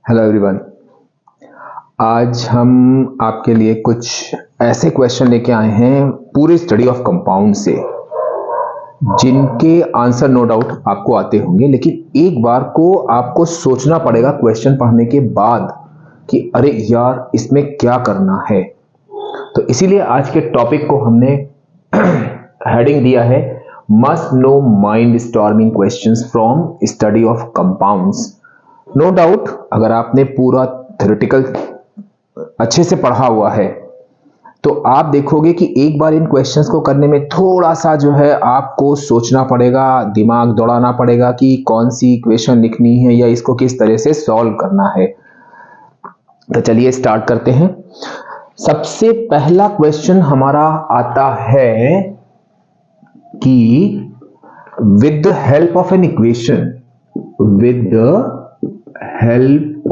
Hello everyone. आज हम आपके लिए कुछ ऐसे क्वेश्चन लेके आए हैं पूरे स्टडी ऑफ कंपाउंड से, जिनके आंसर नो डाउट आपको आते होंगे, लेकिन एक बार को आपको सोचना पड़ेगा क्वेश्चन पढ़ने के बाद कि अरे यार इसमें क्या करना है। तो इसीलिए आज के टॉपिक को हमने हेडिंग दिया है must know mind storming questions from study of compounds. No doubt अगर आपने पूरा थ्योरेटिकल अच्छे से पढ़ा हुआ है तो आप देखोगे कि एक बार इन क्वेश्चंस को करने में थोड़ा सा जो है आपको सोचना पड़ेगा, दिमाग दौड़ाना पड़ेगा कि कौन सी इक्वेशन लिखनी है या इसको किस तरह से सॉल्व करना है। तो चलिए स्टार्ट करते हैं। सबसे पहला क्वेश्चन हमारा आता है कि with the help of an equation, with the help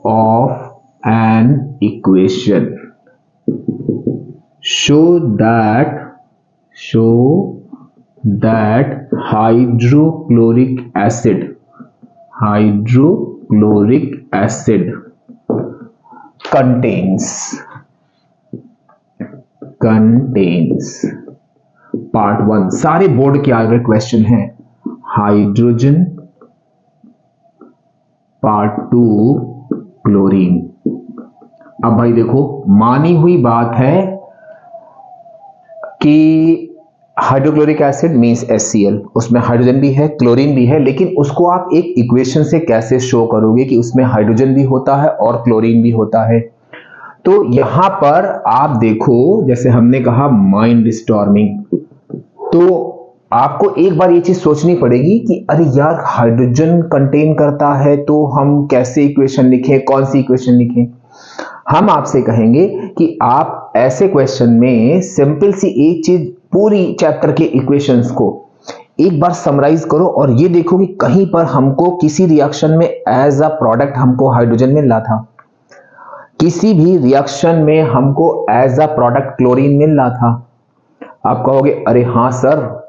of an equation, show that hydrochloric acid contains part 1 सारे बोर्ड के आगे क्वेश्चन है हाइड्रोजन, पार्ट 2 क्लोरीन। अब भाई देखो, मानी हुई बात है कि हाइड्रोक्लोरिक एसिड मींस HCl, उसमें हाइड्रोजन भी है क्लोरीन भी है, लेकिन उसको आप एक इक्वेशन से कैसे शो करोगे कि उसमें हाइड्रोजन भी होता है और क्लोरीन भी होता है। तो यहां पर आप देखो, जैसे हमने कहा माइंड स्टॉर्मिंग, तो आपको एक बार ये चीज सोचनी पड़ेगी कि अरे यार हाइड्रोजन कंटेन करता है तो हम कैसे इक्वेशन लिखें, कौन सी इक्वेशन लिखें। हम आपसे कहेंगे कि आप ऐसे क्वेश्चन में सिंपल सी एक चीज, पूरी चैप्टर के इक्वेशंस को एक बार समराइज करो और ये देखो कि कहीं पर हमको किसी रिएक्शन में एज अ प्रोडक्ट हमको हाइड्रोजन मिल रहा था, किसी भी रिएक्शन में हमको एज अ प्रोडक्ट क्लोरीन मिल रहा था। आप कहोगे अरे हाँ सर,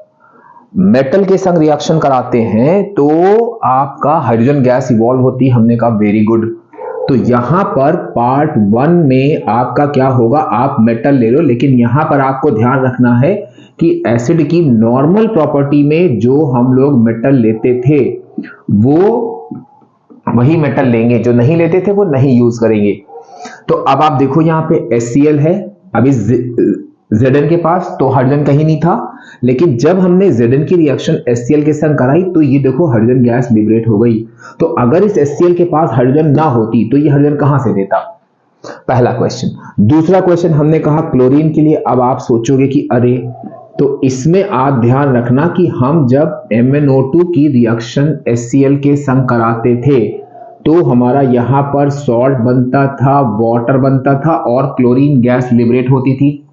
मेटल के संग रिएक्शन कराते हैं तो आपका हाइड्रोजन गैस इवॉल्व होती है। हमने कहा वेरी गुड। तो यहां पर पार्ट 1 में आपका क्या होगा, आप मेटल ले लो, लेकिन यहां पर आपको ध्यान रखना है कि एसिड की नॉर्मल प्रॉपर्टी में जो हम लोग मेटल लेते थे वो वही मेटल लेंगे, जो नहीं लेते थे वो नहीं यूज करेंगे। तो अब आप देखो यहां पे HCl है, अभी Zn के पास तो हाइड्रोजन कहीं नहीं था, लेकिन जब हमने Zn की रिएक्शन HCl के संग कराई तो ये देखो हाइड्रोजन गैस लिबरेट हो गई। तो अगर इस HCl के पास हाइड्रोजन ना होती तो ये हाइड्रोजन कहां से देता, पहला क्वेश्चन। दूसरा क्वेश्चन हमने कहा क्लोरीन के लिए। अब आप सोचोगे कि अरे, तो इसमें आप ध्यान रखना कि हम जब MnO2 की रिएक्शन HCl के संग कराते थे तो हमारा यहां पर सॉल्ट बनता था, वाटर बनता था और क्लोरीन गैस लिबरेट होती थी।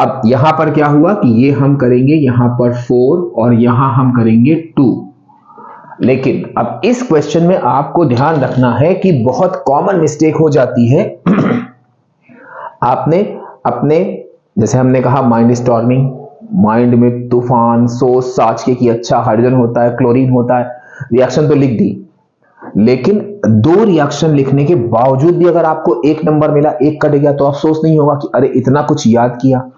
अब यहां पर क्या हुआ कि ये हम करेंगे यहां पर 4 और यहां हम करेंगे 2। लेकिन अब इस क्वेश्चन में आपको ध्यान रखना है कि बहुत कॉमन मिस्टेक हो जाती है। आपने अपने, जैसे हमने कहा माइंड स्टॉर्मिंग, माइंड में तूफान सोच साच के कि अच्छा हाइड्रोजन होता है क्लोरीन होता है, रिएक्शन तो लिख दी, लेकिन 2 रिएक्शन लिखने के बावजूद भी अगर आपको 1 नंबर मिला, 1 कट गया, तो अफसोस नहीं होगा कि अरे इतना कुछ याद किया।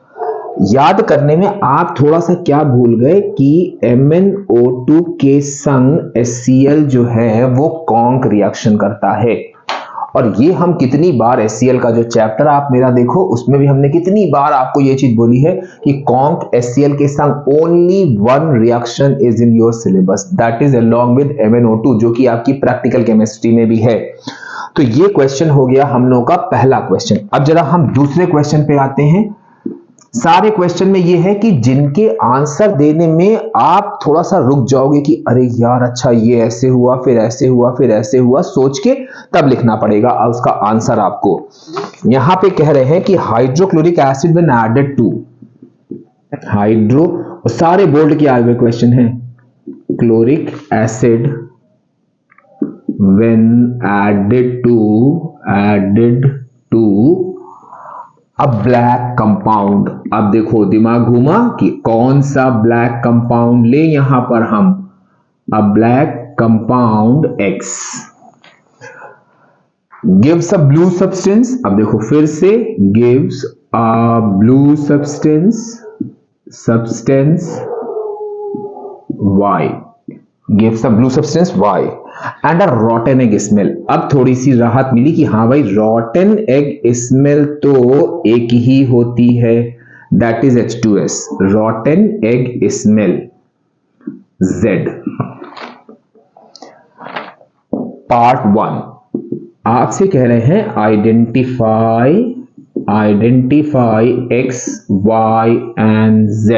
याद करने में आप थोड़ा सा क्या भूल गए कि MnO2 के संग HCl जो है वो कॉन्क रिएक्शन करता है। और ये हम कितनी बार HCl का जो चैप्टर आप मेरा देखो, उसमें भी हमने कितनी बार आपको ये चीज बोली है कि कॉन्क HCl के संग only 1 reaction is in your syllabus, that is along with MnO2, जो कि आपकी प्रैक्टिकल केमिस्ट्री में भी है। तो ये क्वेश्चन हो गया हम लोगों का पहला क्वेश्चन। अब जरा हम दूसरे क्वेश्चन पे आते हैं। सारे क्वेश्चन में ये है कि जिनके आंसर देने में आप थोड़ा सा रुक जाओगे कि अरे यार अच्छा ये ऐसे हुआ, फिर ऐसे हुआ, फिर ऐसे हुआ, सोच के तब लिखना पड़ेगा और उसका आंसर आपको। यहां पे कह रहे हैं कि hydrochloric acid when added to hydro, सारे बोल्ड के आगे क्वेश्चन है, chloric acid when added to a black compound. अब देखो दिमाग घूमा कि कौन सा ब्लैक कंपाउंड ले, यहां पर हम अ black compound X gives a blue substance। अब देखो फिर से gives a blue substance Y, gives a blue substance Y and a rotten egg smell। अब थोड़ी सी राहत मिली कि हाँ भाई rotten egg smell तो एक ही होती है, that is H2S, rotten egg smell Z। Part 1 आपसे कह रहे हैं identify X, Y and Z।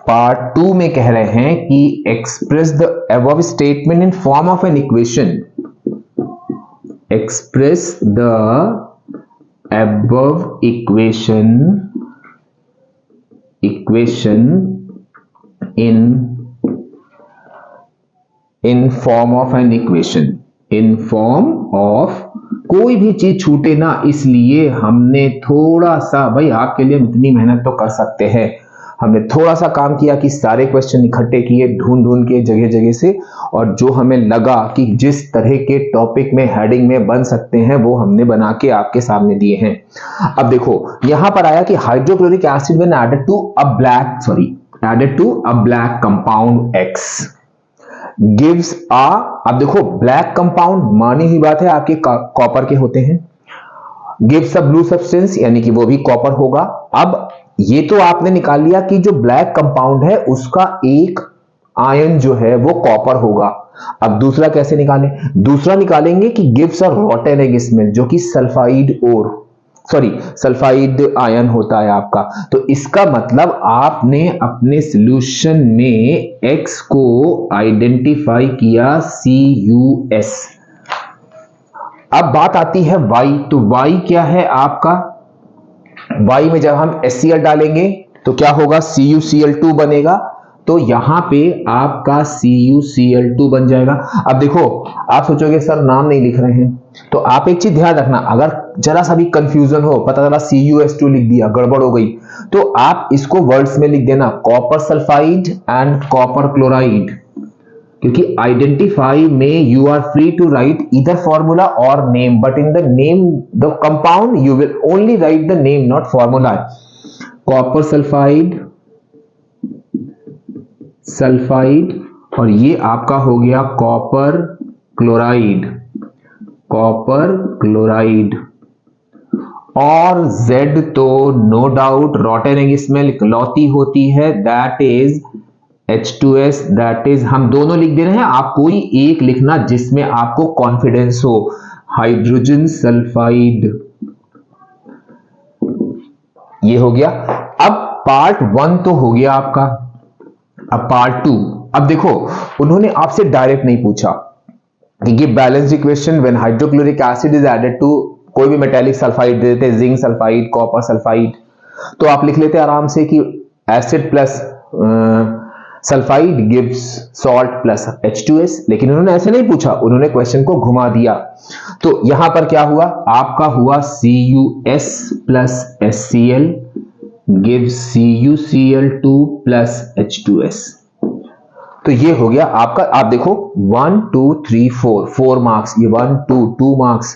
Part 2 में कह रहे हैं कि express the above statement in form of an equation. Express the above equation in form of an equation, in form of, कोई भी चीज छूटे ना, इसलिए हमने थोड़ा सा, भाई आपके लिए हम इतनी मेहनत तो कर सकते हैं, हमने थोड़ा सा काम किया कि सारे क्वेश्चन इकट्ठे किए ढूंढ के जगह जगह से, और जो हमें लगा कि जिस तरह के टॉपिक में हेडिंग में बन सकते हैं वो हमने बना के आपके सामने दिए हैं। अब देखो यहां पर आया कि hydrochloric acid when added to a black compound X gives आ, अब देखो ब्लैक कंपाउंड मानी हुई बात है आपके कॉपर के होते हैं, गिव्स अ ब्लू सब्सटेंस यानी कि वो भी कॉपर होगा। अब ये तो आपने निकाल लिया कि जो ब्लैक कंपाउंड है उसका एक आयन जो है वो कॉपर होगा। अब दूसरा कैसे निकालें? दूसरा निकालेंगे कि गिव्स अ रॉटन एग स्मेल, जो कि सल्फाइड आयन होता है आपका। तो इसका मतलब आपने अपने सॉल्यूशन में X को आइडेंटिफाई किया CuS। अब बात आती है Y, तो Y क्या है आपका? Y में जब हम HCl डालेंगे तो क्या होगा? CuCl2 बनेगा, तो यहां पे आपका CuCl2 बन जाएगा। अब देखो आप सोचोगे सर नाम नहीं लिख रहे हैं, तो आप एक चीज ध्यान रखना, अगर जरा सा भी कंफ्यूजन हो, पता चला CuS2 लिख दिया, गड़बड़ हो गई, तो आप इसको वर्ड्स में लिख देना copper sulphide and copper chloride, क्योंकि आइडेंटिफाई में you are free to write either formula और name, but in the name the compound you will only write the name not formula. Copper sulphide और ये आपका हो गया कॉपर क्लोराइड और Z तो no doubt rotten egg smell इकलौती होती है, that is H2S, that is, हम दोनों लिख दे रहे हैं, आप कोई एक लिखना जिसमें आपको कॉन्फिडेंस हो, हाइड्रोजन सल्फाइड। ये हो गया। अब पार्ट 1 तो हो गया आपका, अब पार्ट 2। अब देखो उन्होंने आपसे डायरेक्ट नहीं पूछा कि give balanced equation when hydrochloric acid is added to, कोई भी मेटालिक सल्फाइड दे देते, जिंक सल्फाइड, कॉपर सल्फाइड, तो आप लिख लेते आराम से कि acid plus sulphide gives salt plus H2S, लेकिन उन्होंने ऐसे नहीं पूछा, उन्होंने क्वेश्चन को घुमा दिया। तो यहां पर क्या हुआ? आपका हुआ CuS plus HCl gives CuCl2 plus H2S। तो ये हो गया आपका। आप देखो 1 2 3 4 मार्क्स, ये 1 2 मार्क्स,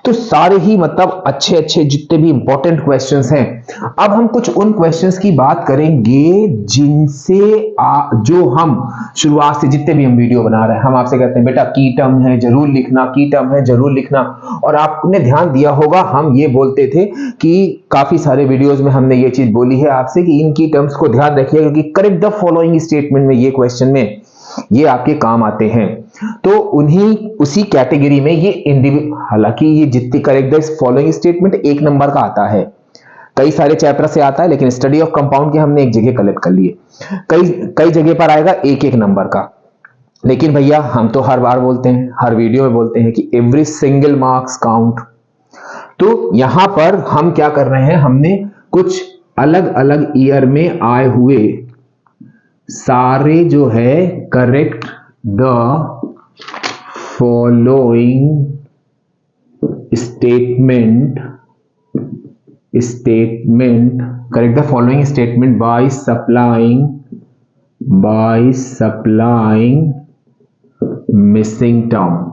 तो सारे ही मतलब अच्छे अच्छे जितने भी इंपॉर्टेंट क्वेश्चंस हैं। अब हम कुछ उन क्वेश्चंस की बात करेंगे जिनसे जो हम शुरुआत से जितने भी हम वीडियो बना रहे हैं, हम आपसे कहते हैं बेटा की टर्म है जरूर लिखना, की टर्म है जरूर लिखना। और आपने ध्यान दिया होगा हम ये बोलते थे कि काफी सारे वीडियोज में हमने ये चीज बोली है आपसे कि इन की टर्म्स को ध्यान रखिए, क्योंकि करेक्ट द फॉलोइंग स्टेटमेंट में ये क्वेश्चन में ये आपके काम आते हैं। तो उसी कैटेगरी में ये हालांकि ये जितनी correct the following statement 1 number का आता है, कई सारे चैप्टर से आता है, लेकिन स्टडी ऑफ कंपाउंड के हमने एक जगह कलेक्ट कर लिए, कई जगह पर आएगा 1 नंबर का। लेकिन भैया हम तो हर बार बोलते हैं, हर वीडियो में बोलते हैं कि एवरी सिंगल मार्क्स काउंट। तो यहां पर हम क्या कर रहे हैं, हमने कुछ अलग अलग ईयर में आए हुए सारे जो है correct the following statement correct the following statement by supplying missing term.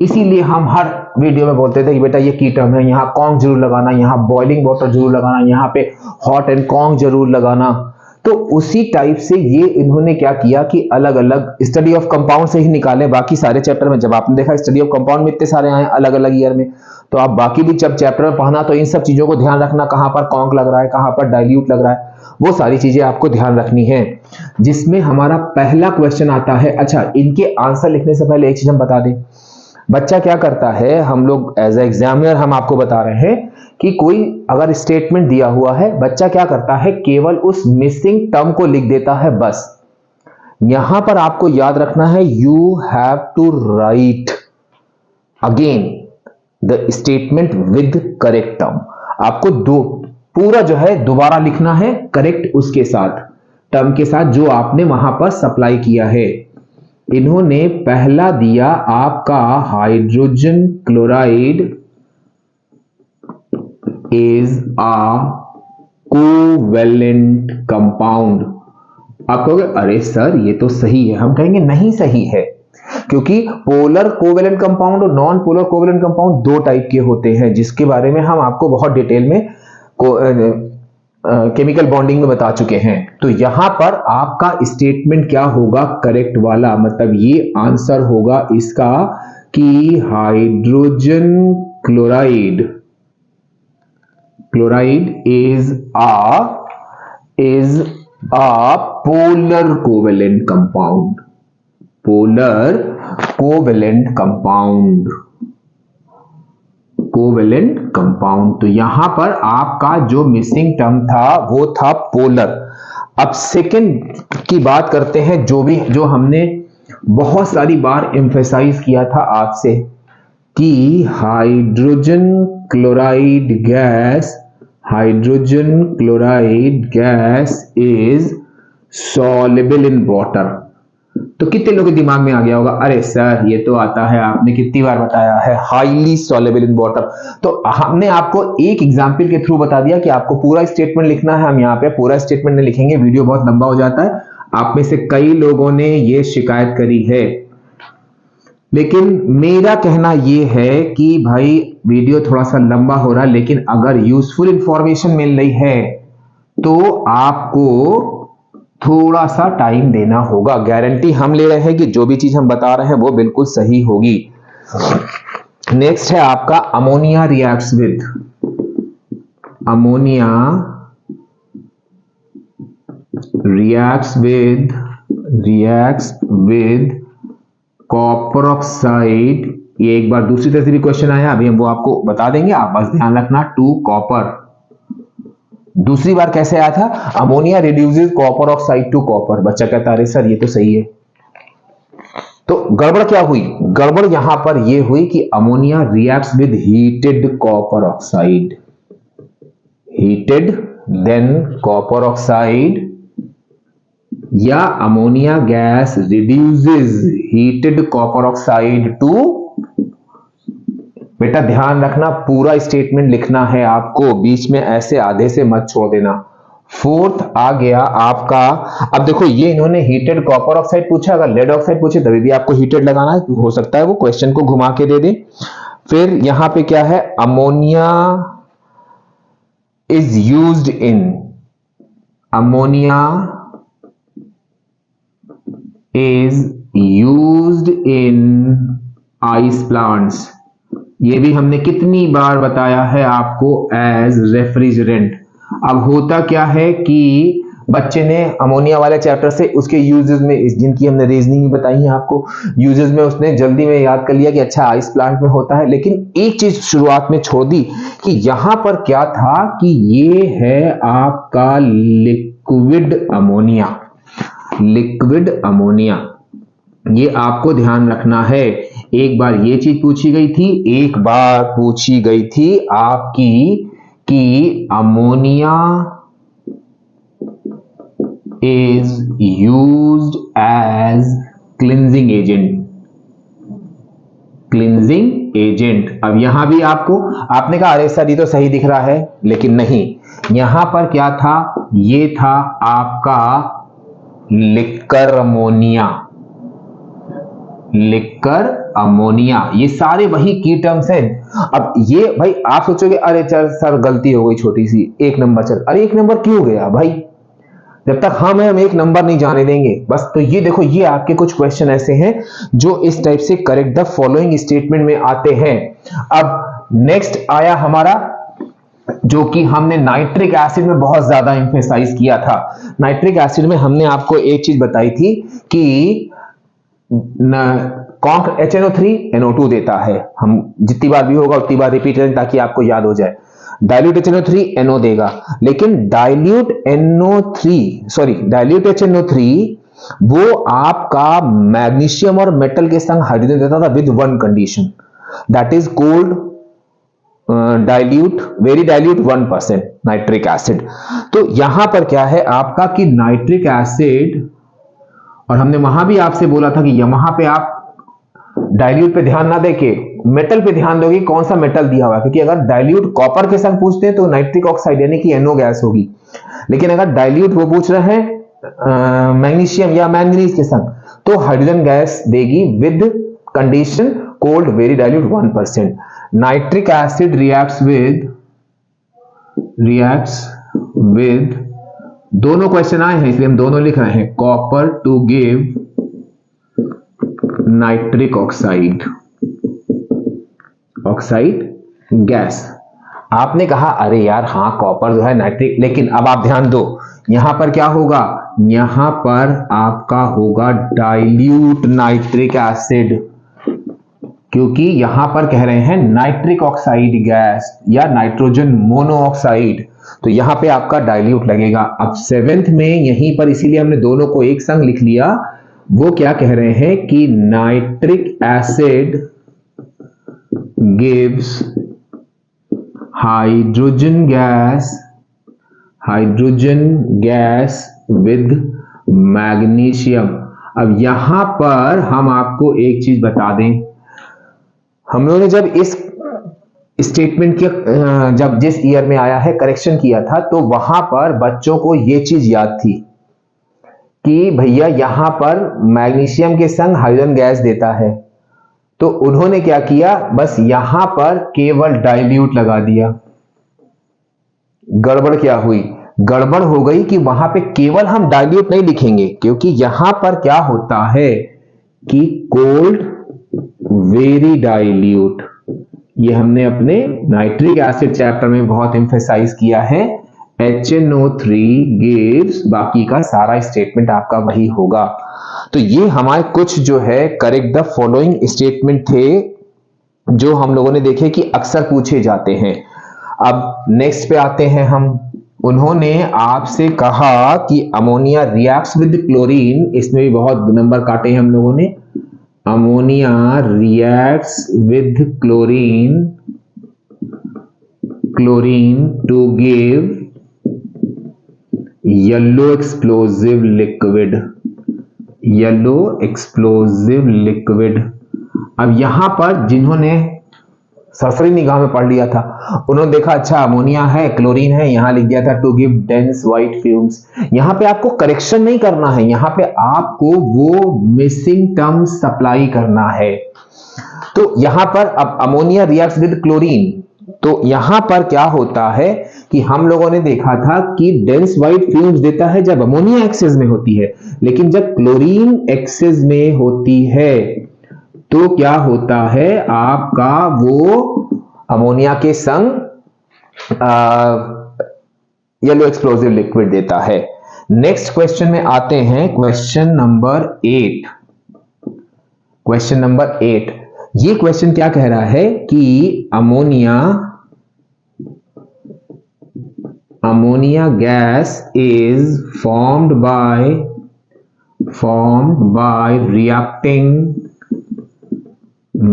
इसीलिए हम हर वीडियो में बोलते थे कि बेटा ये की टर्म है, यहां कॉन्ग जरूर लगाना, यहां बॉइलिंग वाटर जरूर लगाना, यहां पे हॉट एंड कॉन्ग जरूर लगाना। तो उसी टाइप से ये इन्होंने क्या किया कि अलग अलग स्टडी ऑफ कंपाउंड से ही निकाले। बाकी सारे चैप्टर में जब आपने देखा स्टडी ऑफ कंपाउंड में इतने सारे आए अलग अलग ईयर में, तो आप बाकी भी जब चैप्टर में पढ़ना तो इन सब चीजों को ध्यान रखना, कहां पर कॉन्ग लग रहा है, कहां पर डाइल्यूट लग रहा है, वो सारी चीजें आपको ध्यान रखनी है। जिसमें हमारा पहला क्वेश्चन आता है। अच्छा, इनके आंसर लिखने से पहले एक चीज हम बता दें, बच्चा क्या करता है, हम लोग एज ए एग्जामिनर हम आपको बता रहे हैं कि कोई अगर स्टेटमेंट दिया हुआ है, बच्चा क्या करता है, केवल उस मिसिंग टर्म को लिख देता है बस। यहां पर आपको याद रखना है, you have to write again the statement with correct term. आपको पूरा जो है दोबारा लिखना है करेक्ट उसके साथ, टर्म के साथ जो आपने वहां पर सप्लाई किया है। इन्होंने पहला दिया आपका hydrogen chloride is a covalent compound. आप कहोगे अरे सर ये तो सही है, हम कहेंगे नहीं सही है, क्योंकि पोलर कोवेलेंट कंपाउंड और नॉन पोलर कोवेलेंट कंपाउंड दो टाइप के होते हैं, जिसके बारे में हम आपको बहुत डिटेल में केमिकल बॉन्डिंग में बता चुके हैं। तो यहां पर आपका स्टेटमेंट क्या होगा करेक्ट वाला, मतलब ये आंसर होगा इसका कि hydrogen chloride is a polar covalent compound. Covalent compound. तो यहां पर आपका जो मिसिंग टर्म था वो था पोलर। अब सेकंड की बात करते हैं, जो हमने बहुत सारी बार एम्फेसाइज किया था आपसे कि hydrogen chloride gas is soluble in water. तो कितने लोगों के दिमाग में आ गया होगा, अरे सर ये तो आता है, आपने कितनी बार बताया है, हाईली सॉल्युबल इन वाटर। तो हमने आपको एक एग्जांपल के थ्रू बता दिया कि आपको पूरा स्टेटमेंट लिखना है। हम यहाँ पे पूरा स्टेटमेंट नहीं लिखेंगे, वीडियो बहुत लंबा हो जाता है। आप में से कई लोगों ने ये शिकायत करी है, लेकिन मेरा कहना ये है कि भाई वीडियो थोड़ा सा लंबा हो रहा है, लेकिन अगर यूजफुल इंफॉर्मेशन मिल रही है तो आपको थोड़ा सा टाइम देना होगा। गारंटी हम ले रहे हैं कि जो भी चीज हम बता रहे हैं वो बिल्कुल सही होगी। नेक्स्ट है आपका ammonia reacts with copper oxide. ये एक बार दूसरी तरह से भी क्वेश्चन आया, अभी हम वो आपको बता देंगे, आप बस ध्यान रखना, टू कॉपर। दूसरी बार कैसे आया था, ammonia reduces copper oxide to copper. बच्चा कहता है सर ये तो सही है। तो गड़बड़ क्या हुई, गड़बड़ यहां पर ये हुई कि ammonia reacts with heated copper oxide, then copper oxide, या ammonia gas reduces heated copper oxide to. बेटा ध्यान रखना, पूरा स्टेटमेंट लिखना है आपको, बीच में ऐसे आधे से मत छोड़ देना। फोर्थ आ गया आपका, अब देखो ये इन्होंने हीटेड कॉपर ऑक्साइड पूछा, अगर लेड ऑक्साइड पूछे तभी भी आपको हीटेड लगाना है, हो सकता है वो क्वेश्चन को घुमा के दे दे। फिर यहां पे क्या है, ammonia is used in ice plants. ये भी हमने कितनी बार बताया है आपको, एज रेफ्रिजरेंट। अब होता क्या है कि बच्चे ने अमोनिया वाले चैप्टर से उसके यूजेस में, जिनकी हमने रीजनिंग बताई है आपको, यूजेस में उसने जल्दी में याद कर लिया कि अच्छा आइस प्लांट में होता है, लेकिन एक चीज शुरुआत में छोड़ दी कि यहां पर क्या था कि ये है आपका लिक्विड अमोनिया। ये आपको ध्यान रखना है। एक बार ये चीज पूछी गई थी, एक बार पूछी गई थी आपकी कि ammonia is used as cleansing agent. अब यहां भी आपने कहा अरे सर ये तो सही दिख रहा है, लेकिन नहीं, यहां पर क्या था, ये था आपका लिक्कर अमोनिया, लिक्कर अमोनिया, ये सारे वही की टर्म्स हैं। अब ये भाई आप सोचोगे अरे चल सर गलती हो गई छोटी सी, एक नंबर चल, अरे एक नंबर क्यों गया भाई, जब तक हम एक नंबर नहीं जाने देंगे बस। तो ये देखो, ये आपके कुछ क्वेश्चन ऐसे हैं जो इस टाइप से करेक्ट द फॉलोइंग स्टेटमेंट में आते हैं। अब नेक्स्ट आया हमारा, जो कि हमने नाइट्रिक एसिड में बहुत ज्यादा एम्फेसाइज किया था। नाइट्रिक एसिड में हमने आपको एक चीज बताई थी कि कॉन्क HNO3 NO2 देता है। हम जितनी बार भी होगा उतनी बार रिपीट करें ताकि आपको याद हो जाए। डाइल्यूट HNO3 NO देगा, लेकिन डाइल्यूट HNO3 वो आपका मैग्नीशियम और मेटल के संग हाइड्रोजन देता था with one condition, that is cold dilute, very dilute 1% nitric acid. तो यहां पर क्या है आपका कि नाइट्रिक एसिड, और हमने वहां भी आपसे बोला था कि वहां पे आप डाइल्यूट पे ध्यान ना देके मेटल पे ध्यान दोगे, कौन सा मेटल दिया हुआ है, क्योंकि अगर डाइल्यूट कॉपर के संग पूछते हैं तो नाइट्रिक ऑक्साइड यानी कि NO गैस होगी, लेकिन अगर डाइल्यूट वो पूछ रहे हैं मैग्नीशियम या मैंगनीज के संग तो हाइड्रोजन गैस देगी with condition cold very dilute 1%। Nitric acid reacts with दोनों क्वेश्चन आए हैं इसलिए हम दोनों लिख रहे हैं, copper two give nitric oxide gas. आपने कहा अरे यार हाँ कॉपर जो है नाइट्रिक, लेकिन अब आप ध्यान दो यहां पर क्या होगा, यहां पर आपका होगा डाइल्यूट नाइट्रिक एसिड, क्योंकि यहां पर कह रहे हैं नाइट्रिक ऑक्साइड गैस या नाइट्रोजन मोनोऑक्साइड, तो यहां पे आपका डाइल्यूट लगेगा। अब 7th में यहीं पर इसीलिए हमने दोनों को एक संग लिख लिया। वो क्या कह रहे हैं कि nitric acid gives hydrogen gas with magnesium. अब यहां पर हम आपको एक चीज बता दें, हम लोगों ने जब इस स्टेटमेंट के जब जिस ईयर में आया है करेक्शन किया था, तो वहां पर बच्चों को यह चीज याद थी कि भैया यहां पर मैग्नीशियम के संग हाइड्रोजन गैस देता है, तो उन्होंने क्या किया, बस यहां पर केवल डाइल्यूट लगा दिया। गड़बड़ क्या हुई, गड़बड़ हो गई कि वहां पे केवल हम डाइल्यूट नहीं लिखेंगे, क्योंकि यहां पर क्या होता है कि कोल्ड वेरी डाइल्यूट, ये हमने अपने नाइट्रिक एसिड चैप्टर में बहुत एम्फेसाइज किया है। HNO3 गिव्स, बाकी का सारा स्टेटमेंट आपका वही होगा। तो ये हमारे कुछ जो है करेक्ट द फॉलोइंग स्टेटमेंट थे जो हम लोगों ने देखे कि अक्सर पूछे जाते हैं। अब नेक्स्ट पे आते हैं हम। उन्होंने आपसे कहा कि अमोनिया रिएक्ट्स विद क्लोरीन, इसमें भी बहुत नंबर काटे हैं हम लोगों ने। Ammonia reacts with chlorine to give yellow explosive liquid. अब यहां पर जिन्होंने सरसरी निगाह में पढ़ लिया था उन्होंने देखा अच्छा अमोनिया है क्लोरीन है, यहां लिख दिया था to give dense white fumes. यहां पे आपको करेक्शन नहीं करना है, यहां पे आपको वो मिसिंग टर्म सप्लाई करना है। तो यहां पर अब अमोनिया रिएक्ट्स विद क्लोरीन, तो यहां पर क्या होता है कि हम लोगों ने देखा था कि डेंस व्हाइट फ्यूम्स देता है जब अमोनिया एक्सेस में होती है, लेकिन जब क्लोरीन एक्सेस में होती है तो क्या होता है आपका वो अमोनिया के संग येलो एक्सप्लोजिव लिक्विड देता है। नेक्स्ट क्वेश्चन में आते हैं, क्वेश्चन नंबर 8। ये क्वेश्चन क्या कह रहा है कि ammonia gas is formed by reacting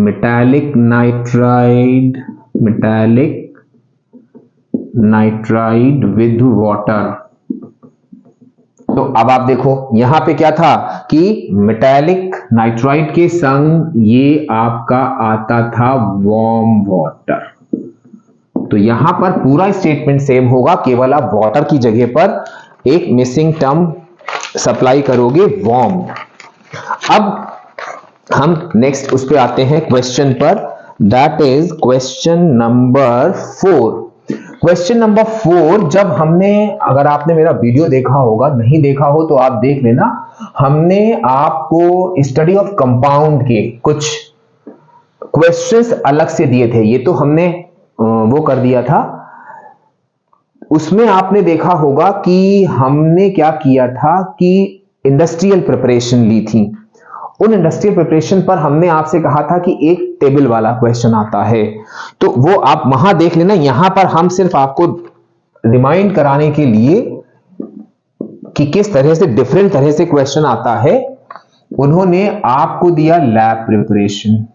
metallic nitride with water। तो अब आप देखो यहां पे क्या था कि मेटालिक नाइट्राइड के संग ये आपका आता था वार्म वाटर। तो यहां पर पूरा स्टेटमेंट सेम होगा, केवल आप वाटर की जगह पर एक मिसिंग टर्म सप्लाई करोगे वार्म। अब हम नेक्स्ट उस पे आते हैं क्वेश्चन पर, that is question number 4। Question number 4 जब हमने, अगर आपने मेरा वीडियो देखा होगा, नहीं देखा हो तो आप देख लेना, हमने आपको स्टडी ऑफ कंपाउंड के कुछ क्वेश्चंस अलग से दिए थे, ये तो हमने वो कर दिया था। उसमें आपने देखा होगा कि हमने क्या किया था कि इंडस्ट्रियल प्रिपरेशन ली थी। उन इंडस्ट्रियल प्रिपरेशन पर हमने आपसे कहा था कि एक टेबल वाला क्वेश्चन आता है, तो वो आप वहां देख लेना। यहां पर हम सिर्फ आपको रिमाइंड कराने के लिए कि किस तरह से डिफरेंट तरह से क्वेश्चन आता है, उन्होंने आपको दिया लैब प्रिपरेशन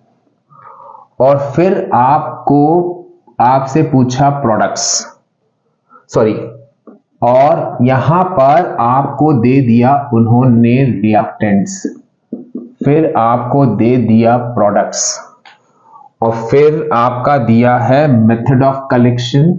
और फिर आपसे पूछा प्रोडक्ट्स, सॉरी, और यहां पर आपको दे दिया उन्होंने रिएक्टेंट्स, फिर आपको दे दिया प्रोडक्ट्स, और फिर आपका दिया है method of collection.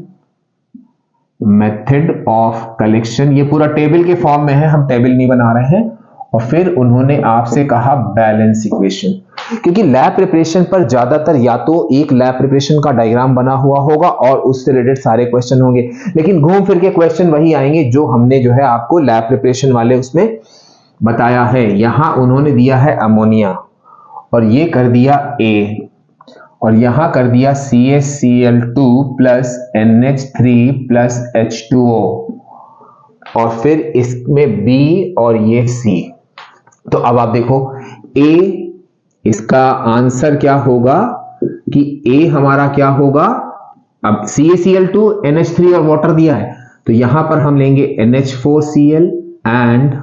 Method of collection ये पूरा टेबल के फॉर्म में है, हम टेबल नहीं बना रहे हैं। और फिर उन्होंने आपसे कहा बैलेंस इक्वेशन, क्योंकि लैब प्रिपरेशन पर ज्यादातर या तो एक लैब प्रिपरेशन का डायग्राम बना हुआ होगा और उससे रिलेटेड सारे क्वेश्चन होंगे, लेकिन घूम फिर के क्वेश्चन वही आएंगे जो हमने जो है आपको लैब प्रिपरेशन वाले उसमें बताया है। यहां उन्होंने दिया है अमोनिया और ये कर दिया A, और यहां कर दिया CaCl2 plus NH3 plus H2O, और फिर इसमें B और ये C। तो अब आप देखो A, इसका आंसर क्या होगा कि A हमारा क्या होगा, अब CaCl2 NH3 और वाटर दिया है, तो यहां पर हम लेंगे NH4Cl and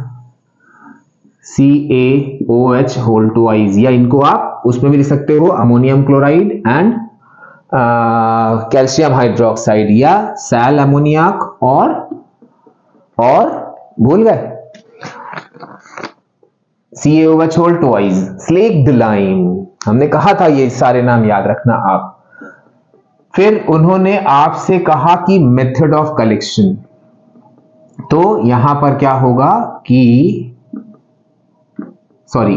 CaOH whole twice, या इनको आप उसमें भी लिख सकते हो ammonium chloride and calcium hydroxide, या सैल अमोनियाक और भूल गए CaOH whole twice, slaked lime, हमने कहा था ये सारे नाम याद रखना आप। फिर उन्होंने आपसे कहा कि मेथड ऑफ कलेक्शन, तो यहां पर क्या होगा कि sorry,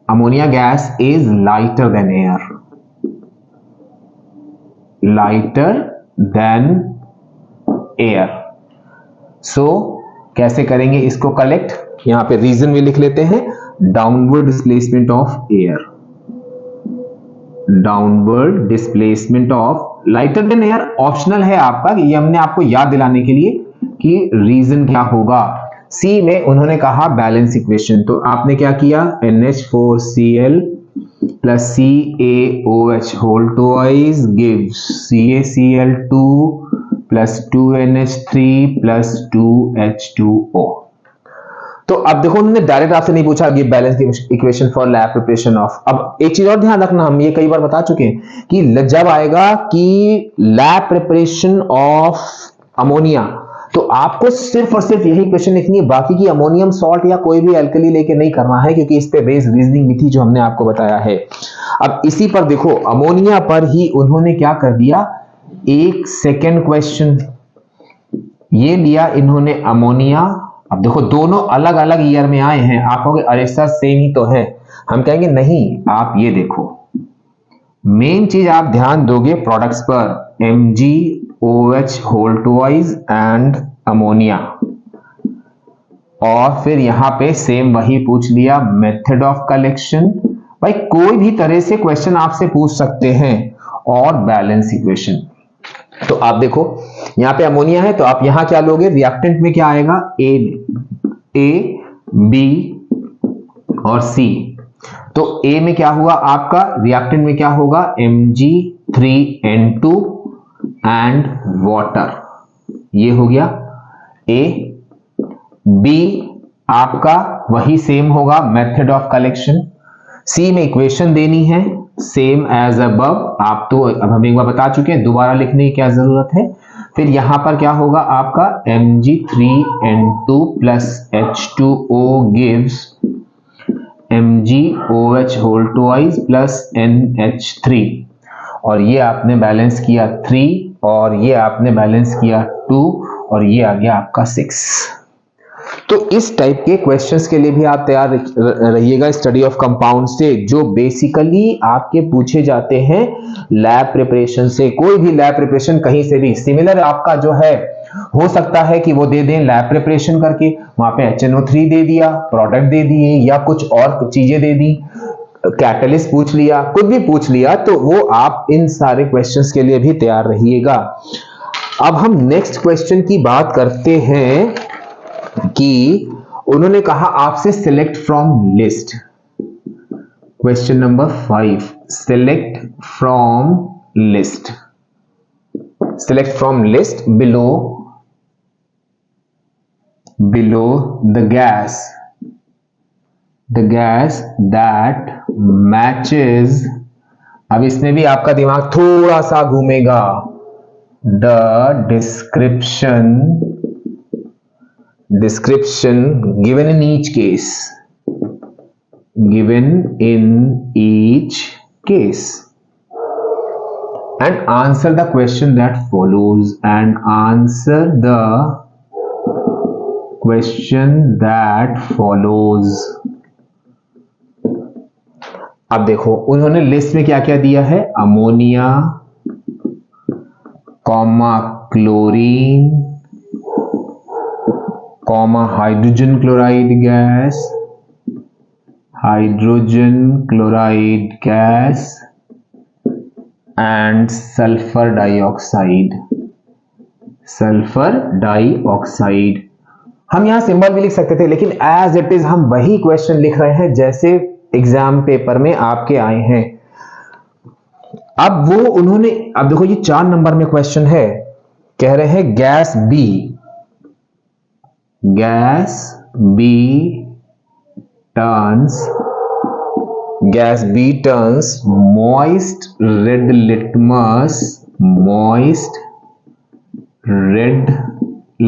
ammonia gas is lighter than air, lighter than air. So कैसे करेंगे इसको कलेक्ट, यहां पे रीजन भी लिख लेते हैं, downward displacement of air, downward displacement of lighter than air optional है आपका, ये हमने आपको याद दिलाने के लिए कि रीजन क्या होगा। सी में उन्होंने कहा बैलेंस इक्वेशन, तो आपने क्या किया, NH4Cl plus CaOH whole twice gives CaCl2 plus 2NH3 plus 2H2O। तो अब देखो उन्होंने डायरेक्ट आपसे नहीं पूछा कि balance equation for lab preparation of. अब एक चीज और ध्यान रखना, हम ये कई बार बता चुके हैं कि जब आएगा कि लैब प्रिपरेशन ऑफ अमोनिया, तो आपको सिर्फ और सिर्फ यही क्वेश्चन लिखनी है, बाकी की अमोनियम सॉल्ट या कोई भी एल्कली लेके नहीं करना है, क्योंकि इस पे बेस्ड रीजनिंग भी थी जो हमने आपको बताया है। अब इसी पर देखो अमोनिया पर ही उन्होंने क्या कर दिया, एक सेकेंड क्वेश्चन ये लिया इन्होंने अमोनिया। अब देखो दोनों अलग अलग ईयर में आए हैं, आप कहोगे अरे सर सेम ही तो है, हम कहेंगे नहीं, आप ये देखो मेन चीज आप ध्यान दोगे प्रोडक्ट्स पर, MgOH whole twice and ammonia, और फिर यहां पे सेम वही पूछ लिया मेथड ऑफ कलेक्शन। भाई कोई भी तरह से क्वेश्चन आपसे पूछ सकते हैं, और बैलेंस इक्वेशन। तो आप देखो यहां पे अमोनिया है, तो आप यहां क्या लोगे, रिएक्टेंट में क्या आएगा, A, B और C। तो A में क्या हुआ आपका, रिएक्टेंट में क्या होगा, Mg3N2 एंड वाटर, ये हो गया A। B आपका वही सेम होगा मेथड ऑफ कलेक्शन। C में इक्वेशन देनी है सेम एज अबव, आप तो अब हम एक बार बता चुके हैं, दोबारा लिखने की क्या जरूरत है। फिर यहां पर क्या होगा आपका Mg3N2 plus H2O gives MgOH whole twice plus NH3, और ये आपने बैलेंस किया 3 और ये आपने बैलेंस किया 2 और ये आ गया आपका 6। तो इस टाइप के क्वेश्चंस के लिए भी आप तैयार रहिएगा स्टडी ऑफ कंपाउंड से, जो बेसिकली आपके पूछे जाते हैं लैब प्रिपरेशन से। कोई भी लैब प्रिपरेशन कहीं से भी सिमिलर आपका जो है हो सकता है कि वो दे दें लैब प्रिपरेशन करके, वहां पे HNO3 दे दिया, प्रोडक्ट दे दिए, या कुछ और चीजें दे दी, कैटलिस्ट पूछ लिया, कुछ भी पूछ लिया, तो वो आप इन सारे क्वेश्चंस के लिए भी तैयार रहिएगा। अब हम नेक्स्ट क्वेश्चन की बात करते हैं कि उन्होंने कहा आपसे select from list. Question number 5, select from list. Select from list below the gas that matches। अब इसमें भी आपका दिमाग थोड़ा सा घूमेगा। the description given in each case, and answer the question that follows, अब देखो उन्होंने लिस्ट में क्या क्या दिया है, ammonia, comma chlorine, comma hydrogen chloride gas and sulphur dioxide. हम यहां सिंबल भी लिख सकते थे, लेकिन एज इट इज हम वही क्वेश्चन लिख रहे हैं जैसे एग्जाम पेपर में आपके आए हैं। अब देखो ये 4 नंबर में क्वेश्चन है, कह रहे हैं gas B turns moist red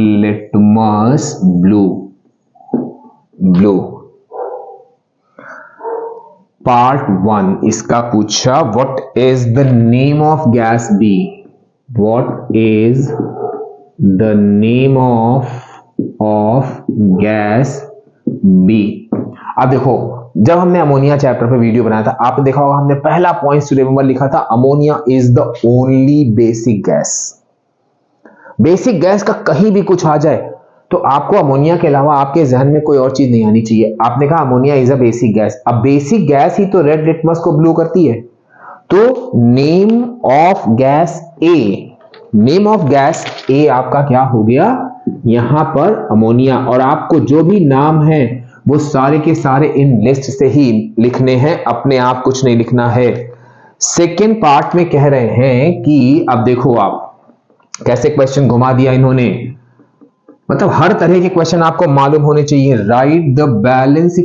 litmus blue। Part 1 इसका पूछा, what is the name of gas B? Gas B. अब देखो जब हमने अमोनिया चैप्टर पे वीडियो बनाया था, आपने देखा होगा हमने पहला पॉइंट टू रिमेंबर लिखा था, ammonia is the only basic gas. Basic gas का कहीं भी कुछ आ जाए तो आपको अमोनिया के अलावा आपके जहन में कोई और चीज नहीं आनी चाहिए। आपने कहा ammonia is a basic gas, अब बेसिक गैस ही तो रेड लिटमस को ब्लू करती है। तो नेम ऑफ गैस ए आपका क्या हो गया यहां पर, अमोनिया। और आपको जो भी नाम है वो सारे के सारे इन लिस्ट से ही लिखने हैं, अपने आप कुछ नहीं लिखना है। सेकेंड पार्ट में कह रहे हैं कि अब देखो आप कैसे क्वेश्चन घुमा दिया इन्होंने, मतलब हर तरह के क्वेश्चन आपको मालूम होने चाहिए। Write the balance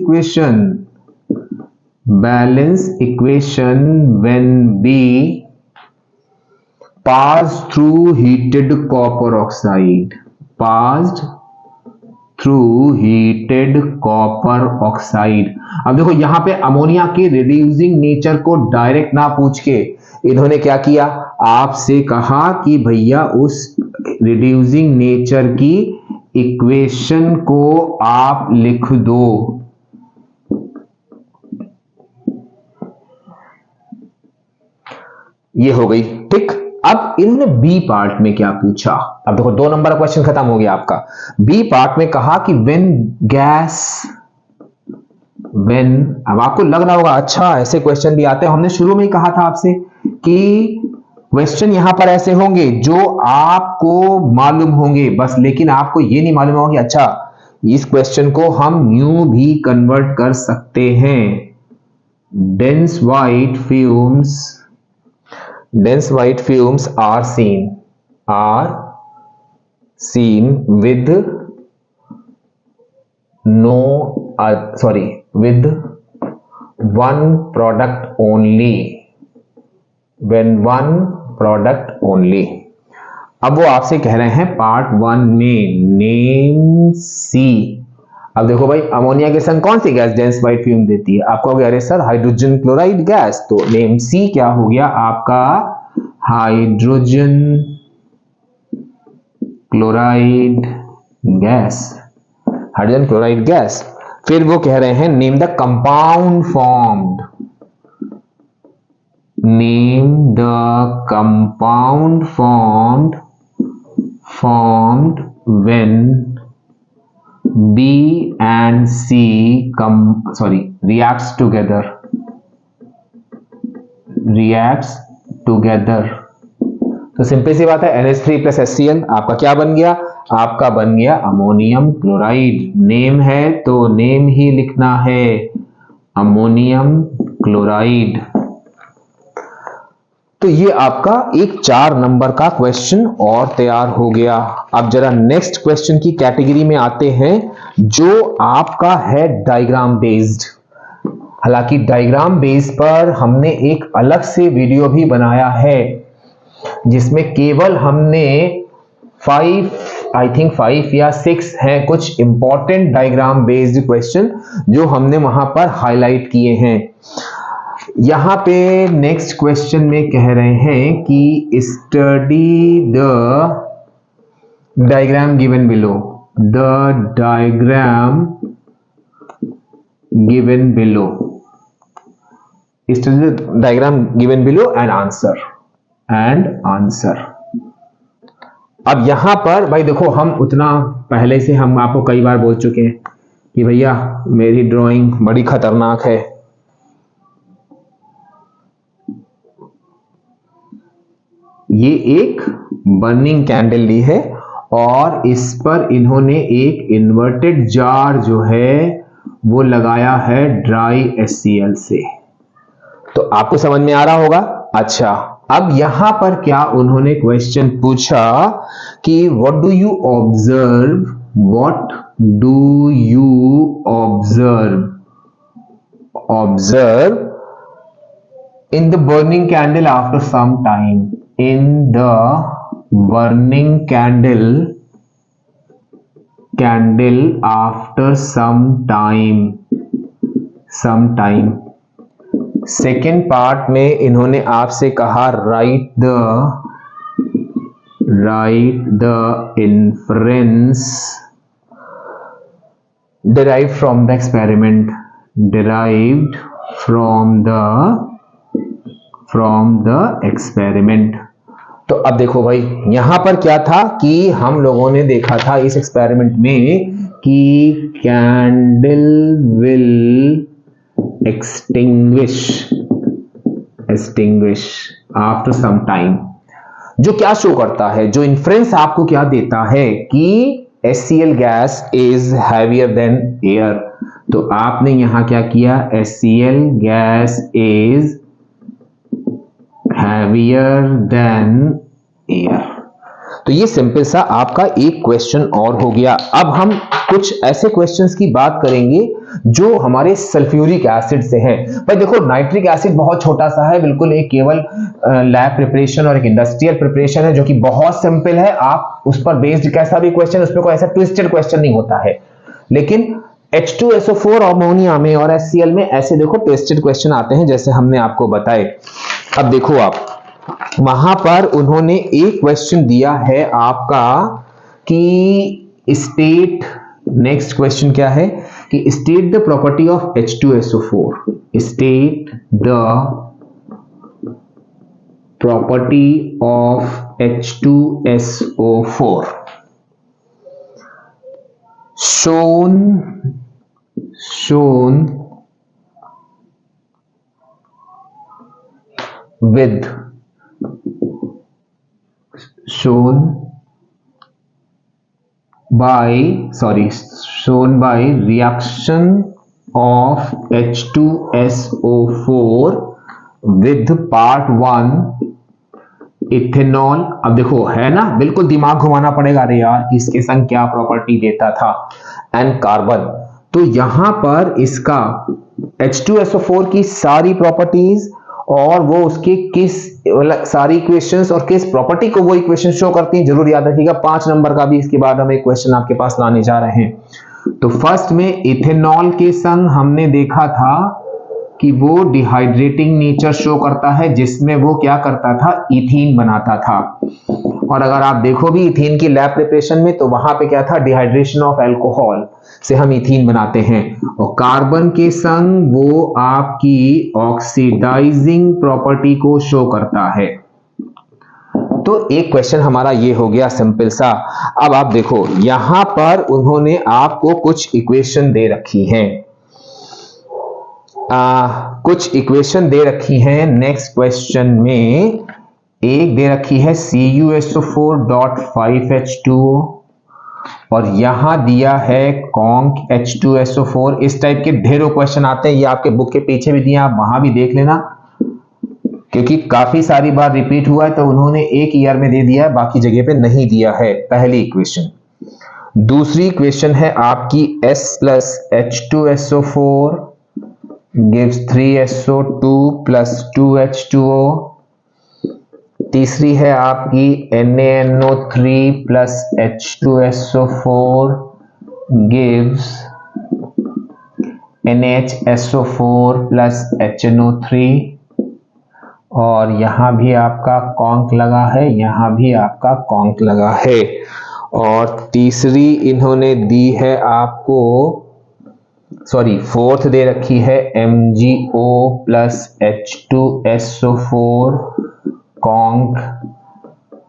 equation when B pass through heated copper oxide. अब देखो यहां पे अमोनिया के रिड्यूसिंग नेचर को डायरेक्ट ना पूछ के इन्होंने क्या किया, आपसे कहा कि भैया उस रिड्यूसिंग नेचर की इक्वेशन को आप लिख दो। ये हो गई ठीक। अब इन्होंने बी पार्ट में क्या पूछा, अब देखो 2 नंबर का क्वेश्चन खत्म हो गया आपका। बी पार्ट में कहा कि अब आपको लग रहा होगा अच्छा ऐसे क्वेश्चन भी आते हैं। हमने शुरू में ही कहा था आपसे कि क्वेश्चन यहां पर ऐसे होंगे जो आपको मालूम होंगे बस, लेकिन आपको ये नहीं मालूम होगा कि अच्छा इस क्वेश्चन को हम यूं भी कन्वर्ट कर सकते हैं। dense white fumes are seen with one product only, when one product only। अब वो आपसे कह रहे हैं पार्ट 1 में नेम सी। अब देखो भाई अमोनिया के संग कौन सी गैस डेंस वाइट फ्यूम देती है, आपको कहोगे अरे सर हाइड्रोजन क्लोराइड गैस, तो नेम सी क्या हो गया आपका, hydrogen chloride gas. Hydrogen chloride gas. फिर वो कह रहे हैं name the compound formed, name the compound formed when B and C reacts together, तो सिंपल सी बात है NH3 प्लस HCl आपका क्या बन गया, आपका बन गया अमोनियम क्लोराइड। नेम है तो नेम ही लिखना है, अमोनियम क्लोराइड। तो ये आपका एक 4 नंबर का क्वेश्चन और तैयार हो गया। अब जरा नेक्स्ट क्वेश्चन की कैटेगरी में आते हैं जो आपका है डायग्राम बेस्ड। हालांकि डायग्राम बेस पर हमने एक अलग से वीडियो भी बनाया है जिसमें केवल हमने 5 या 6 हैं कुछ इंपॉर्टेंट डायग्राम बेस्ड क्वेश्चन जो हमने वहां पर हाईलाइट किए हैं। यहां पे नेक्स्ट क्वेश्चन में कह रहे हैं कि study the diagram given below, the diagram given below, study the diagram given below and answer. अब यहां पर भाई देखो, हम उतना पहले से हम आपको कई बार बोल चुके हैं कि भैया मेरी ड्राइंग बड़ी खतरनाक है। ये एक बर्निंग कैंडल ली है और इस पर इन्होंने एक इन्वर्टेड जार जो है वो लगाया है ड्राई HCl से। तो आपको समझ में आ रहा होगा। अच्छा, अब यहां पर क्या उन्होंने क्वेश्चन पूछा कि what do you observe in the burning candle after some time, in the burning candle after some time। Second part में इन्होंने आपसे कहा write the inference derived from the experiment, तो अब देखो भाई यहां पर क्या था कि हम लोगों ने देखा था इस एक्सपेरिमेंट में कि candle will extinguish after some time. जो क्या शो करता है, जो इन्फ्रेंस आपको क्या देता है कि HCl gas is heavier than air. तो आपने यहां क्या किया, HCl gas is heavier than air. तो ये सिंपल सा आपका एक क्वेश्चन और हो गया। अब हम कुछ ऐसे क्वेश्चंस की बात करेंगे जो हमारे सल्फ्यूरिक एसिड से है। भाई देखो नाइट्रिक एसिड बहुत छोटा सा है, बिल्कुल एक केवल लैब प्रिपरेशन और एक इंडस्ट्रियल प्रिपरेशन है जो कि बहुत सिंपल है। आप उस पर बेस्ड कैसा भी क्वेश्चन, उसमें कोई ऐसा ट्विस्टेड क्वेश्चन नहीं होता है। लेकिन H2SO4 अमोनिया में और HCl में ऐसे देखो ट्विस्टेड क्वेश्चन आते हैं जैसे हमने आपको बताए। अब देखो आप वहां पर उन्होंने एक क्वेश्चन दिया है आपका कि स्टेट, नेक्स्ट क्वेश्चन क्या है कि state the property of H2SO4, state the property of H2SO4 shown by reaction of H2SO4 with part 1 ethanol. अब देखो है ना, बिल्कुल दिमाग घुमाना पड़ेगा, अरे यार इसके संग क्या प्रॉपर्टी देता था, एंड कार्बन। तो यहां पर इसका H2SO4 की सारी प्रॉपर्टीज और वो उसके किस सारी इक्वेशंस और किस प्रॉपर्टी को वो इक्वेशन शो करती हैं, जरूर याद रखिएगा। 5 नंबर का भी इसके बाद हम एक क्वेश्चन आपके पास लाने जा रहे हैं। तो फर्स्ट में इथेनॉल के संग हमने देखा था कि वो डिहाइड्रेटिंग नेचर शो करता है, जिसमें वो क्या करता था, इथीन बनाता था। और अगर आप देखो भी इथीन की लैब प्रिपरेशन में, तो वहां पे क्या था, डिहाइड्रेशन ऑफ अल्कोहल से हम इथीन बनाते हैं, और कार्बन के संग वो आपकी ऑक्सीडाइजिंग प्रॉपर्टी को शो करता है। तो एक क्वेश्चन हमारा ये हो गया सिंपल सा। अब आप देखो यहां पर उन्होंने आपको कुछ इक्वेशन दे रखी हैं, कुछ इक्वेशन दे रखी हैं। नेक्स्ट क्वेश्चन में एक दे रखी है CuSO4.5H2O और यहां दिया है Conc H2SO4। इस टाइप के ढेरों क्वेश्चन आते हैं, ये आपके बुक के पीछे भी दिए, आप वहां भी देख लेना, क्योंकि काफी सारी बार रिपीट हुआ है, तो उन्होंने एक ईयर में दे दिया है, बाकी जगह पे नहीं दिया है। पहली इक्वेशन। दूसरी इक्वेशन है आपकी S plus H2SO4 gives 3SO2 plus 2H2O। तीसरी है आपकी NaNO3 plus H2SO4 gives NHSO4 plus HNO3। और यहां भी आपका कॉन्क लगा है, यहां भी आपका कॉन्क लगा है। और तीसरी इन्होंने दी है आपको, फोर्थ दे रखी है MgO plus H2SO4 कॉन्क,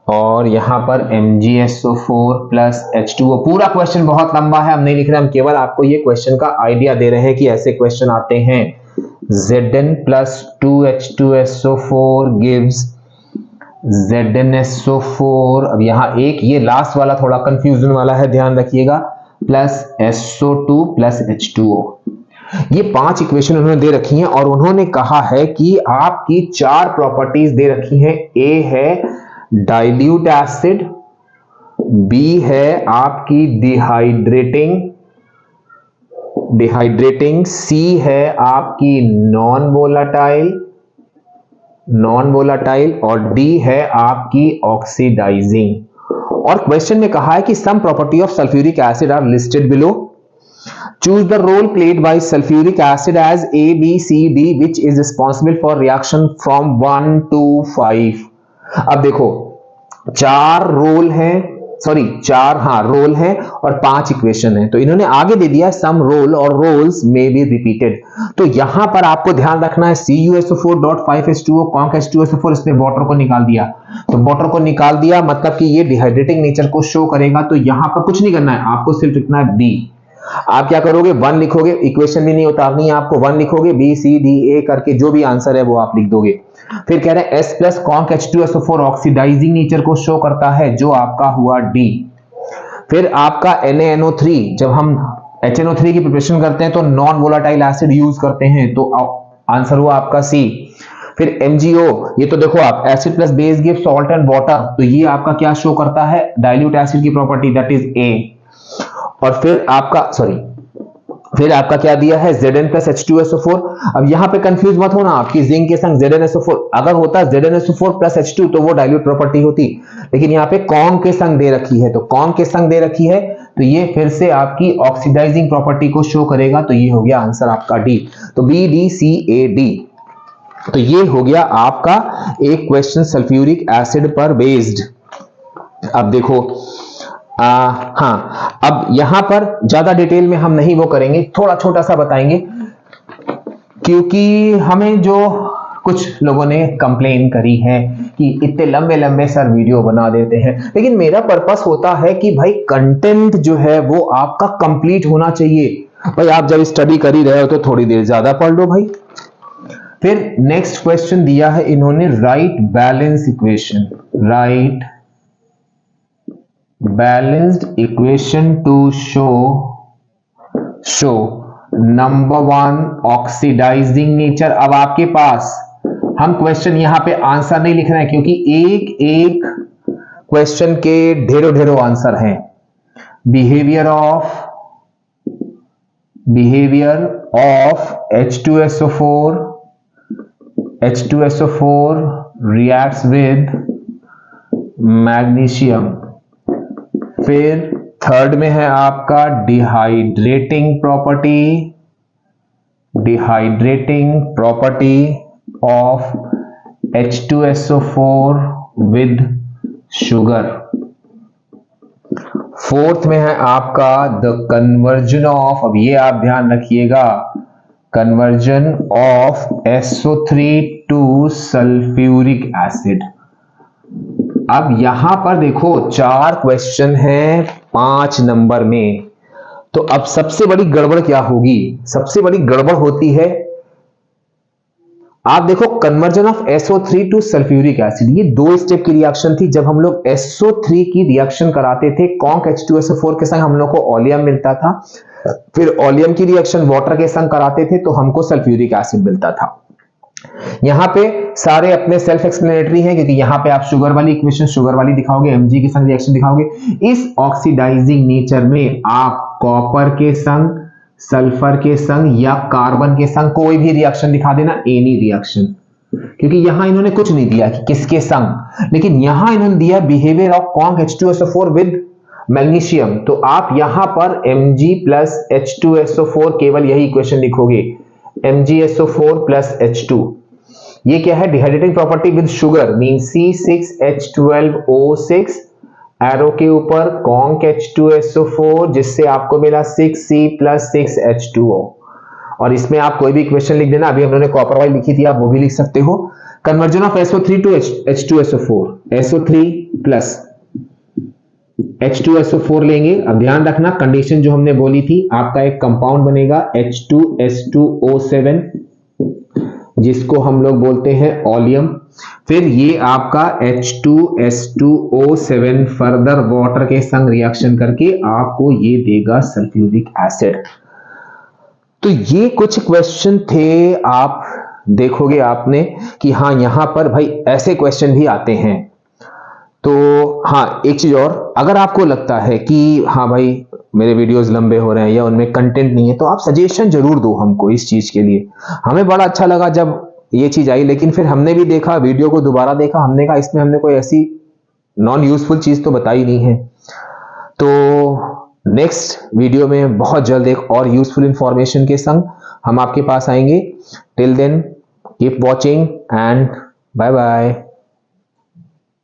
और यहां पर MgSO4 plus H2O। पूरा क्वेश्चन बहुत लंबा है, हम नहीं लिख रहे, हम केवल आपको ये क्वेश्चन का आइडिया दे रहे हैं कि ऐसे क्वेश्चन आते हैं। Zn plus 2H2SO4 gives ZnSO4। अब यहां एक ये लास्ट वाला थोड़ा कंफ्यूजन वाला है, ध्यान रखिएगा, प्लस SO2 प्लस H2O। ये 5 इक्वेशन उन्होंने दे रखी हैं और उन्होंने कहा है कि आपकी 4 प्रॉपर्टीज दे रखी हैं। A है डाइल्यूट एसिड, B है आपकी डिहाइड्रेटिंग, C है आपकी नॉन वोलाटाइल और D है आपकी ऑक्सीडाइजिंग। और क्वेश्चन में कहा है कि some property of sulphuric acid are listed below. Choose the role played by sulphuric acid as A, B, C, D which is responsible for reaction from 1 to 5। अब देखो 4 रोल है और 5 इक्वेशन है, तो इन्होंने आगे दे दिया सम रोल और रोल्स में बी रिपीटेड। तो यहां पर आपको ध्यान रखना है CuSO4.5H2O Conc H2SO4, इसने वाटर को निकाल दिया, तो वाटर को निकाल दिया मतलब कि ये डिहाइड्रेटिंग नेचर को शो करेगा। तो यहां पर कुछ नहीं करना है, आपको सिर्फ लिखना है बी। आप क्या करोगे, 1 लिखोगे, इक्वेशन भी नहीं उतारनी है आपको, 1 लिखोगे, B C D A करके जो भी आंसर है वो आप लिख दोगे। फिर कह रहे हैं S plus Conc H2SO4 oxidising nature को शो करता है, जो आपका हुआ D। फिर आपका NaNO3, जब हम HNO3 की प्रिपरेशन करते हैं तो नॉन वोलाटाइल एसिड यूज करते हैं, तो आंसर हुआ आपका C। फिर MgO, ये तो देखो आप, acid plus base give salt and water, तो ये आपका क्या शो करता है, डाइल्यूट एसिड की प्रॉपर्टी, दैट इज A। और फिर आपका क्या दिया है, Zn प्लस H2SO4। अब यहां पे कंफ्यूज मत होना आपकी जिंक के संग ZnSO4, अगर होता ZnSO4 प्लस H2 तो वो डाइल्यूट प्रॉपर्टी होती, लेकिन यहाँ पे कॉन्क के संग दे रखी है, तो कॉन्क के संग दे रखी है, तो ये फिर से आपकी ऑक्सीडाइजिंग प्रॉपर्टी को शो करेगा, तो ये हो गया आंसर आपका D। तो B D C A D। तो ये हो गया आपका एक क्वेश्चन सल्फ्यूरिक एसिड पर बेस्ड। अब देखो हाँ, अब यहां पर ज्यादा डिटेल में हम नहीं वो करेंगे, थोड़ा छोटा सा बताएंगे, क्योंकि हमें जो कुछ लोगों ने कंप्लेन करी है कि इतने लंबे लंबे सर वीडियो बना देते हैं, लेकिन मेरा पर्पस होता है कि भाई कंटेंट जो है वो आपका कंप्लीट होना चाहिए। भाई आप जब स्टडी कर ही रहे हो तो थोड़ी देर ज्यादा पढ़ लो भाई। फिर नेक्स्ट क्वेश्चन दिया है इन्होंने, write balanced equation to show number 1 oxidising nature. अब आपके पास हम क्वेश्चन यहां पे आंसर नहीं लिख रहे हैं, क्योंकि एक क्वेश्चन के ढेरों आंसर हैं। Behaviour of H2SO4 reacts with magnesium. फिर थर्ड में है आपका dehydrating property of H2SO4 with sugar. Fourth में है आपका द कन्वर्जन ऑफ, अब ये आप ध्यान रखिएगा, conversion of SO3 to sulphuric acid. अब यहां पर देखो 4 क्वेश्चन हैं 5 नंबर में, तो अब सबसे बड़ी गड़बड़ क्या होगी? सबसे बड़ी गड़बड़ होती है, आप देखो conversion of SO3 to sulphuric acid, ये 2 स्टेप की रिएक्शन थी। जब हम लोग SO3 की रिएक्शन कराते थे कॉन्क H2SO4 के संग हम लोग को ओलियम मिलता था, फिर ओलियम की रिएक्शन वाटर के संग कराते थे तो हमको सल्फ्यूरिक एसिड मिलता था। यहां पे सारे अपने सेल्फ एक्सप्लेनेटरी हैं, क्योंकि यहां पे आप शुगर वाली इक्वेशन शुगर वाली दिखाओगे, Mg के संग रिएक्शन दिखाओगे। इस ऑक्सीडाइजिंग नेचर में आप कॉपर के संग, सल्फर के संग या कार्बन के संग कोई भी रिएक्शन दिखा देना, एनी रिएक्शन, क्योंकि यहां इन्होंने कुछ नहीं दिया कि किसके संग, लेकिन यहां इन्होंने दिया behaviour of conc H2SO4 with magnesium. तो आप यहां पर Mg प्लस H2SO4 केवल यही इक्वेशन लिखोगे, MgSO4 प्लस H2। ये क्या है? Dehydrating property with sugar mean C6H12O6, arrow के ऊपर कॉन्क H2SO4 जिससे आपको मिला 6C प्लस 6H2O। और इसमें आप कोई भी इक्वेशन लिख देना, अभी हमने कॉपर वाली लिखी थी, आप वो भी लिख सकते हो। Conversion of SO3 to H2SO4, SO3 plus H2SO4 लेंगे। अब ध्यान रखना कंडीशन जो हमने बोली थी, आपका एक कंपाउंड बनेगा H2S2O7 जिसको हम लोग बोलते हैं ओलियम। फिर ये आपका H2S2O7 फर्दर वाटर के संग रिएक्शन करके आपको ये देगा सल्फ्यूरिक एसिड। तो ये कुछ क्वेश्चन थे, आप देखोगे आपने कि हाँ यहां पर भाई ऐसे क्वेश्चन भी आते हैं। तो हाँ एक चीज और, अगर आपको लगता है कि हाँ भाई मेरे वीडियोस लंबे हो रहे हैं या उनमें कंटेंट नहीं है, तो आप सजेशन जरूर दो हमको इस चीज के लिए। हमें बड़ा अच्छा लगा जब ये चीज आई, लेकिन फिर हमने भी देखा वीडियो को, दोबारा देखा, हमने कहा इसमें हमने कोई ऐसी नॉन यूजफुल चीज तो बताई नहीं है। तो नेक्स्ट वीडियो में बहुत जल्द एक और यूजफुल इंफॉर्मेशन के संग हम आपके पास आएंगे। Till then keep watching and bye bye.